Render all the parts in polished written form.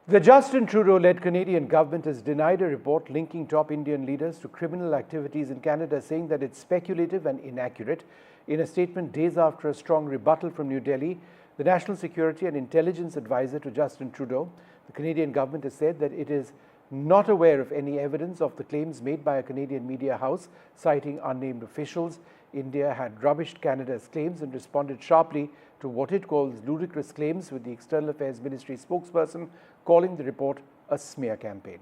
The Justin Trudeau-led Canadian government has denied a report linking top Indian leaders to criminal activities in Canada, saying that it's speculative and inaccurate. In a statement days after a strong rebuttal from New Delhi, the National Security and Intelligence Advisor to Justin Trudeau, the Canadian government has said that it is not aware of any evidence of the claims made by a Canadian media house, citing unnamed officials. India had rubbished Canada's claims and responded sharply to what it calls ludicrous claims, with the External Affairs Ministry spokesperson calling the report a smear campaign.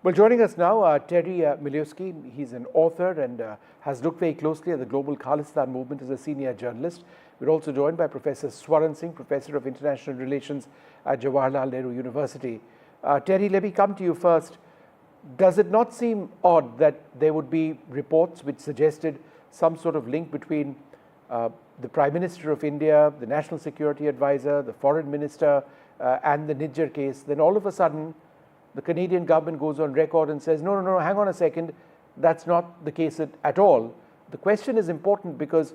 Well, joining us now, Terry Miliuski. He's an author and has looked very closely at the global Khalistan movement as a senior journalist. We're also joined by Professor Swaran Singh, Professor of International Relations at Jawaharlal Nehru University. Terry, let me come to you first. Does it not seem odd that there would be reports which suggested some sort of link between the Prime Minister of India, the National Security Advisor, the Foreign Minister, and the Nijjar case? Then all of a sudden, the Canadian government goes on record and says, no, hang on a second, that's not the case at all. The question is important because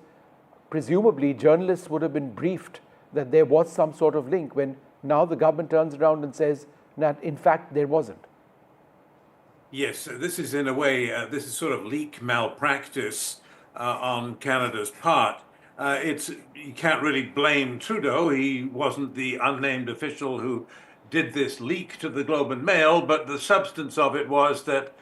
presumably journalists would have been briefed that there was some sort of link, when now the government turns around and says that in fact there wasn't. Yes, this is in a way, this is sort of leak malpractice on Canada's part. You can't really blame Trudeau. He wasn't the unnamed official who did this leak to the Globe and Mail, but the substance of it was that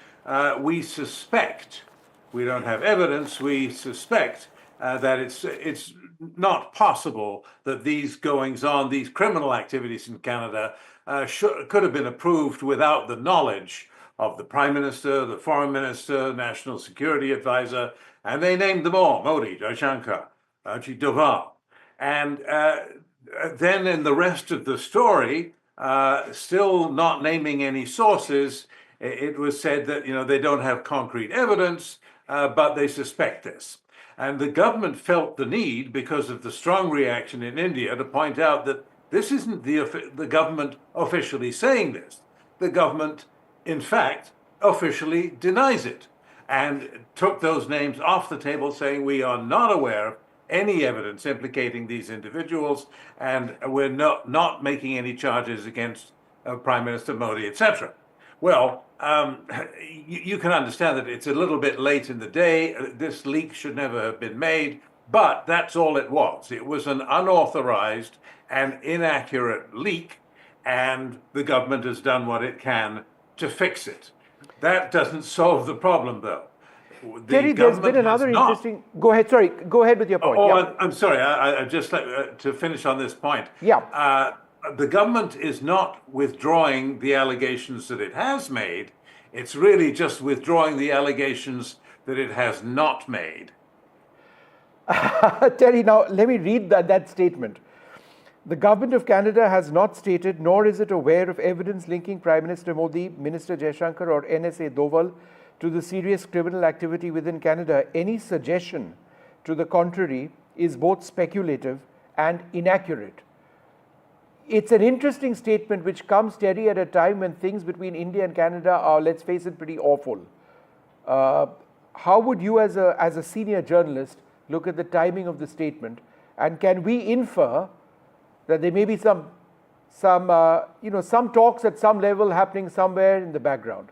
we suspect, we don't have evidence, we suspect that it's not possible that these goings on, these criminal activities in Canada could have been approved without the knowledge of the Prime Minister, the Foreign Minister, National Security Advisor, and they named them all: Modi, Jaishankar, Ajit Doval. And then in the rest of the story, still not naming any sources, it was said that they don't have concrete evidence, but they suspect this. And the government felt the need, because of the strong reaction in India, to point out that this isn't the government officially saying this. The government, in fact, officially denies it and took those names off the table, saying we are not aware of any evidence implicating these individuals, and we're not making any charges against Prime Minister Modi, etc. Well, you can understand that it's a little bit late in the day. This leak should never have been made, but that's all it was. It was an unauthorized and inaccurate leak, and the government has done what it can to fix it. That doesn't solve the problem, though. Terry, there's been another interesting... Go ahead, sorry. Go ahead with your point. I'm sorry. I just like to finish on this point. Yeah. The government is not withdrawing the allegations that it has made. It's really just withdrawing the allegations that it has not made. Terry, now let me read that statement. The government of Canada has not stated, nor is it aware of evidence linking Prime Minister Modi, Minister Jaishankar, or NSA Doval to the serious criminal activity within Canada. Any suggestion to the contrary is both speculative and inaccurate. It's an interesting statement which comes, Terry, at a time when things between India and Canada are, let's face it, pretty awful. How would you, as a senior journalist, look at the timing of the statement? And can we infer that there may be some talks at some level happening somewhere in the background?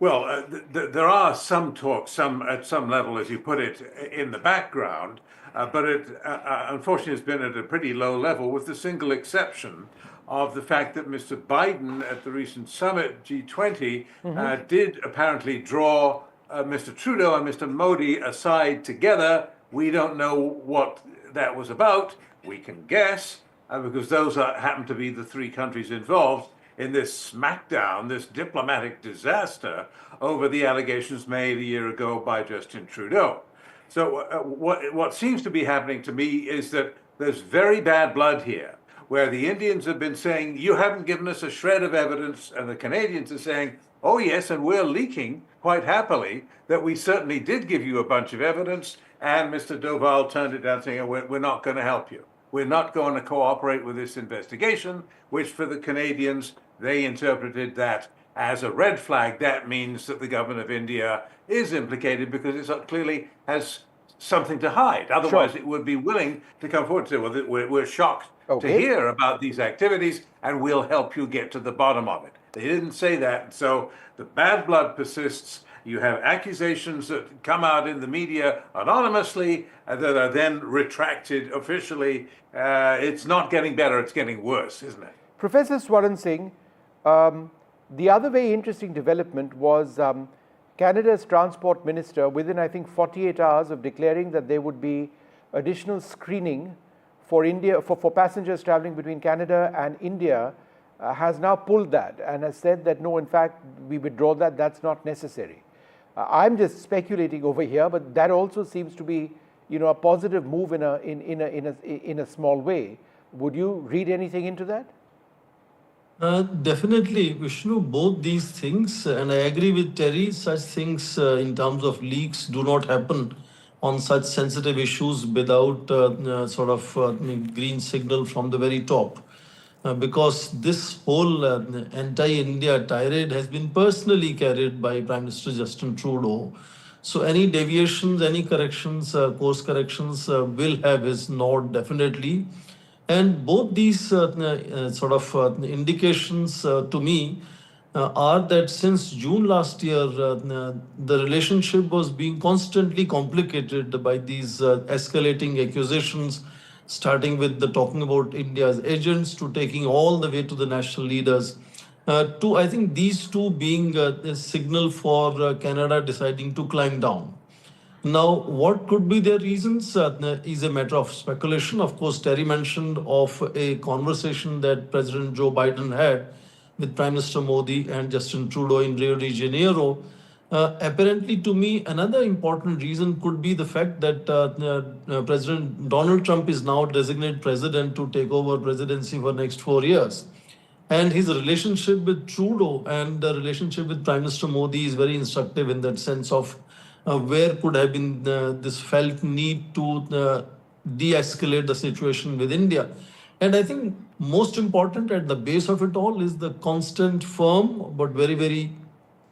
Well, there are some talks, at some level, as you put it, in the background, but it unfortunately has been at a pretty low level, with the single exception of the fact that Mr. Biden at the recent summit, G20, did apparently draw Mr. Trudeau and Mr. Modi aside together. We don't know what that was about. We can guess, because those happen to be the three countries involved in this smackdown, this diplomatic disaster over the allegations made a year ago by Justin Trudeau. So what seems to be happening to me is that there's very bad blood here, where the Indians have been saying, you haven't given us a shred of evidence, and the Canadians are saying, oh yes, and we're leaking quite happily that we certainly did give you a bunch of evidence, and Mr. Doval turned it down, saying, we're not going to help you. We're not going to cooperate with this investigation, which for the Canadians, they interpreted that as a red flag. That means that the government of India is implicated because it clearly has something to hide. Otherwise, It would be willing to come forward and say, well, we're shocked Okay. hear about these activities, and we'll help you get to the bottom of it. They didn't say that. So the bad blood persists. You have accusations that come out in the media anonymously that are then retracted officially. It's not getting better, it's getting worse, isn't it? Professor Swaran Singh, the other very interesting development was Canada's transport minister, within I think 48 hours of declaring that there would be additional screening for India for passengers traveling between Canada and India, has now pulled that and has said that no, in fact, we withdraw that. That's not necessary. I'm just speculating over here, but that also seems to be, a positive move in a small way. Would you read anything into that? Definitely, Vishnu, both these things, and I agree with Terry, such things in terms of leaks do not happen on such sensitive issues without green signal from the very top. Because this whole anti-India tirade has been personally carried by Prime Minister Justin Trudeau. So any deviations, any corrections, course corrections will have his nod definitely. And both these indications to me are that since June last year, the relationship was being constantly complicated by these escalating accusations, starting with the talking about India's agents to taking all the way to the national leaders. To I think these two being a signal for Canada deciding to climb down. Now, what could be their reasons is a matter of speculation. Of course, Terry mentioned of a conversation that President Joe Biden had with Prime Minister Modi and Justin Trudeau in Rio de Janeiro. Apparently, to me, another important reason could be the fact that President Donald Trump is now designated president to take over presidency for next 4 years. And his relationship with Trudeau and the relationship with Prime Minister Modi is very instructive in that sense of where could have been this felt need to de-escalate the situation with India. And I think most important at the base of it all is the constant, firm, but very, very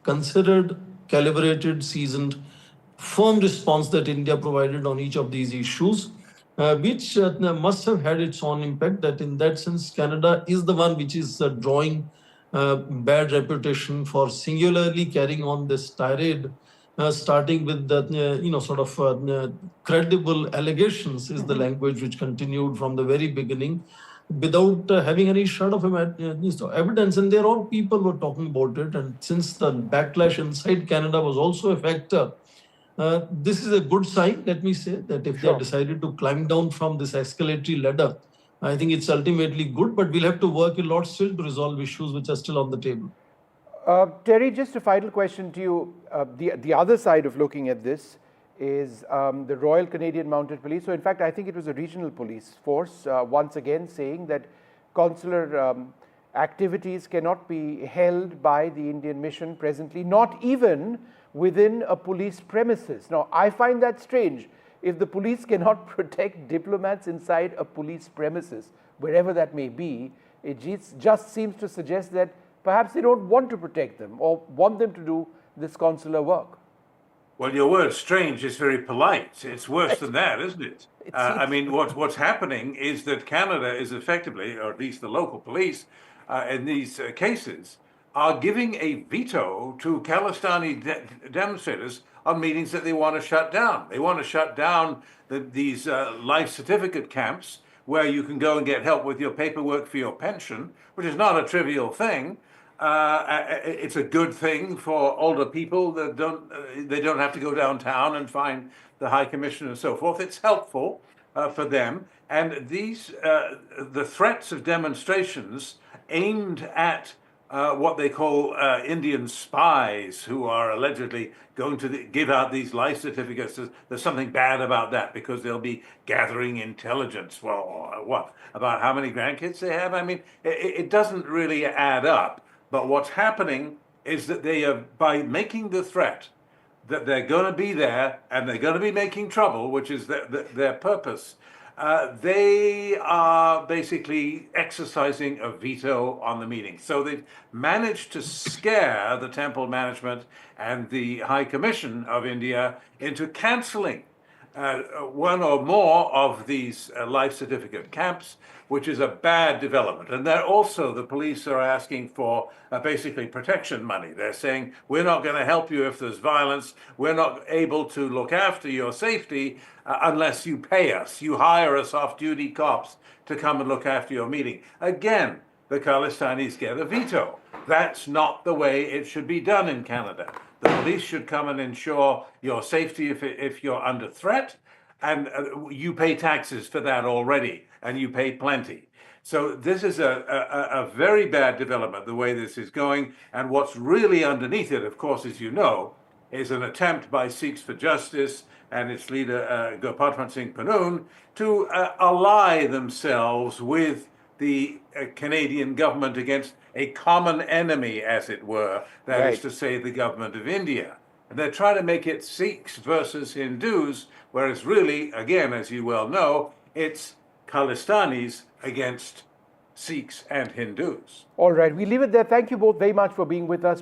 considered, calibrated, seasoned, firm response that India provided on each of these issues, which must have had its own impact. That in that sense, Canada is the one which is drawing bad reputation for singularly carrying on this tirade, starting with the credible allegations is the language which continued from the very beginning, without having any shred of evidence. And there are people who are talking about it. And since the backlash inside Canada was also a factor, this is a good sign, let me say, that if they have decided to climb down from this escalatory ladder, I think it's ultimately good, but we'll have to work a lot still to resolve issues which are still on the table. Terry, just a final question to you. The other side of looking at this is the Royal Canadian Mounted Police. So in fact, I think it was a regional police force, once again saying that consular activities cannot be held by the Indian mission presently, not even within a police premises. Now, I find that strange. If the police cannot protect diplomats inside a police premises, wherever that may be, it just seems to suggest that perhaps they don't want to protect them or want them to do this consular work. Well, your word strange is very polite. It's worse than that, isn't it? I mean, what's happening is that Canada is effectively, or at least the local police in these cases, are giving a veto to Khalistani demonstrators on meetings that they want to shut down. They want to shut down these life certificate camps where you can go and get help with your paperwork for your pension, which is not a trivial thing. It's a good thing for older people that they don't have to go downtown and find the High Commission and so forth. It's helpful for them. And these the threats of demonstrations aimed at what they call Indian spies who are allegedly going to give out these life certificates. There's something bad about that because they'll be gathering intelligence. Well, what? About how many grandkids they have? I mean, it doesn't really add up. But what's happening is that they are, by making the threat that they're going to be there and they're going to be making trouble, which is their purpose, they are basically exercising a veto on the meeting. So they've managed to scare the temple management and the High Commission of India into cancelling one or more of these life certificate camps, which is a bad development. And then also the police are asking for basically protection money. They're saying, we're not going to help you if there's violence. We're not able to look after your safety unless you pay us. You hire us off-duty cops to come and look after your meeting. Again, the Khalistanis get a veto. That's not the way it should be done in Canada. The police should come and ensure your safety if you're under threat, and you pay taxes for that already, and you pay plenty. So this is a very bad development, the way this is going, and what's really underneath it, of course, as you know, is an attempt by Sikhs for Justice and its leader, Gurpatwant Singh Pannoon, to ally themselves with the Canadian government against a common enemy, as it were, that is to say, the government of India. And they're trying to make it Sikhs versus Hindus, whereas really, again, as you well know, it's Khalistanis against Sikhs and Hindus. All right, we leave it there. Thank you both very much for being with us.